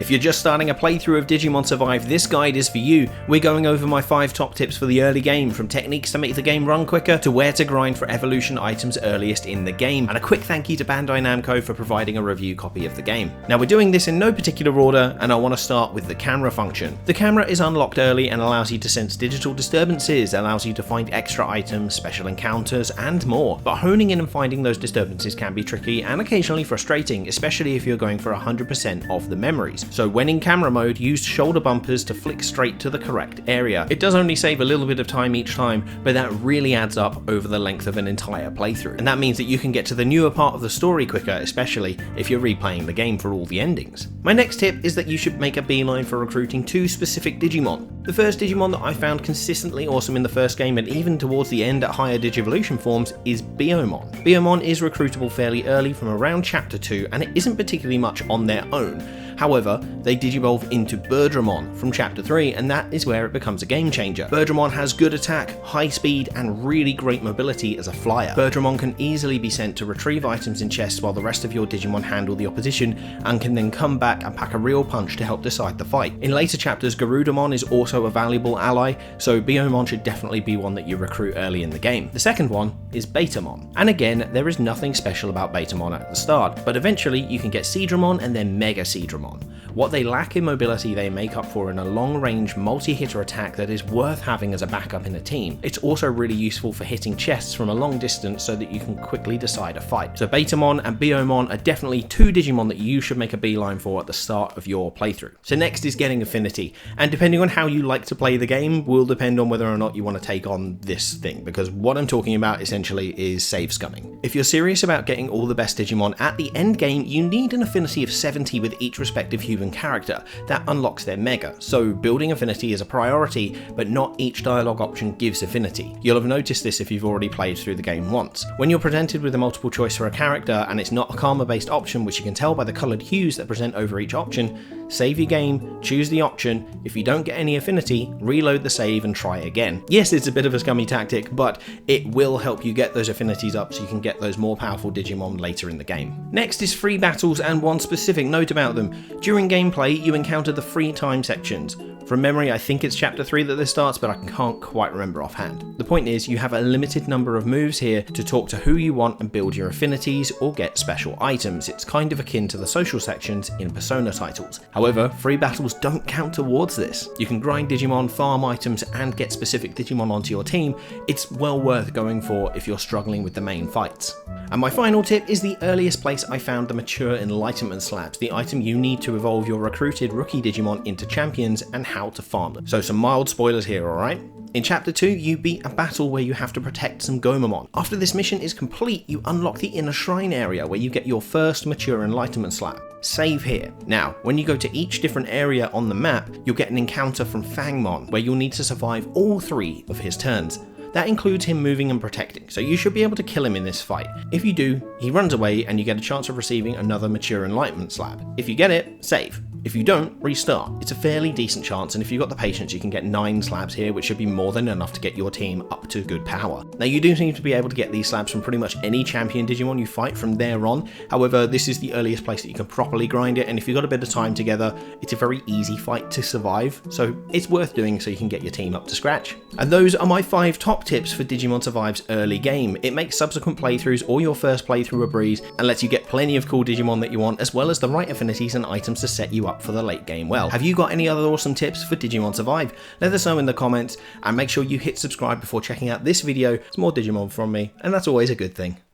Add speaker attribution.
Speaker 1: If you're just starting a playthrough of Digimon Survive, this guide is for you. We're going over my 5 top tips for the early game, from techniques to make the game run quicker, to where to grind for evolution items earliest in the game, and a quick thank you to Bandai Namco for providing a review copy of the game. Now we're doing this in no particular order, and I want to start with the camera function. The camera is unlocked early and allows you to sense digital disturbances, allows you to find extra items, special encounters, and more. But honing in and finding those disturbances can be tricky and occasionally frustrating, especially if you're going for 100% of the memories. So when in camera mode, use shoulder bumpers to flick straight to the correct area. It does only save a little bit of time each time, but that really adds up over the length of an entire playthrough. And that means that you can get to the newer part of the story quicker, especially if you're replaying the game for all the endings. My next tip is that you should make a beeline for recruiting 2 specific Digimon. The first Digimon that I found consistently awesome in the first game and even towards the end at higher Digivolution forms is Biyomon. Biyomon is recruitable fairly early from around chapter 2, and it isn't particularly much on their own. However, they digivolve into Birdramon from chapter 3, and that is where it becomes a game changer. Birdramon has good attack, high speed, and really great mobility as a flyer. Birdramon can easily be sent to retrieve items in chests while the rest of your Digimon handle the opposition, and can then come back and pack a real punch to help decide the fight. In later chapters, Garudamon is also a valuable ally, so Biyomon should definitely be one that you recruit early in the game. The second one is Betamon, and again, there is nothing special about Betamon at the start, but eventually you can get Seadramon and then Mega Seadramon. What they lack in mobility they make up for in a long-range multi-hitter attack that is worth having as a backup in a team. It's also really useful for hitting chests from a long distance so that you can quickly decide a fight. So Betamon and Biyomon are definitely 2 Digimon that you should make a beeline for at the start of your playthrough. So next is getting Affinity, and depending on how you like to play the game will depend on whether or not you want to take on this thing, because what I'm talking about essentially is save scumming. If you're serious about getting all the best Digimon at the end game, you need an affinity of 70 with each respective human character. That unlocks their mega, so building affinity is a priority, but not each dialogue option gives affinity. You'll have noticed this if you've already played through the game once. When you're presented with a multiple choice for a character and it's not a karma based option, which you can tell by the coloured hues that present over each option, save your game, choose the option. If you don't get any affinity, reload the save and try again. Yes, it's a bit of a scummy tactic, but it will help you get those affinities up so you can get those more powerful Digimon later in the game. Next is free battles, and one specific note about them. During gameplay, you encounter the free time sections. From memory, I think it's chapter 3 that this starts, but I can't quite remember offhand. The point is, you have a limited number of moves here to talk to who you want and build your affinities or get special items. It's kind of akin to the social sections in Persona titles. However, free battles don't count towards this. You can grind Digimon, farm items, and get specific Digimon onto your team. It's well worth going for if you're struggling with the main fights. And my final tip is the earliest place I found the mature enlightenment slabs, the item you need to evolve your recruited rookie Digimon into champions and how to farm them. So some mild spoilers here, alright? In chapter 2, you beat a battle where you have to protect some Gomamon. After this mission is complete, you unlock the inner shrine area where you get your first mature enlightenment slab. Save here. Now, when you go to each different area on the map, you'll get an encounter from Fangmon where you'll need to survive all 3 of his turns. That includes him moving and protecting, so you should be able to kill him in this fight. If you do, he runs away and you get a chance of receiving another mature enlightenment slab. If you get it, save. If you don't, restart. It's a fairly decent chance, and if you've got the patience, you can get 9 slabs here, which should be more than enough to get your team up to good power. Now, you do seem to be able to get these slabs from pretty much any champion Digimon you fight from there on. However, this is the earliest place that you can properly grind it, and if you've got a bit of time together, it's a very easy fight to survive, so it's worth doing so you can get your team up to scratch. And those are my 5 top tips for Digimon Survive's early game. It makes subsequent playthroughs or your first playthrough a breeze, and lets you get plenty of cool Digimon that you want, as well as the right affinities and items to set you up for the late game well. Have you got any other awesome tips for Digimon Survive? Let us know in the comments, and make sure you hit subscribe before checking out this video. It's more Digimon from me, and that's always a good thing.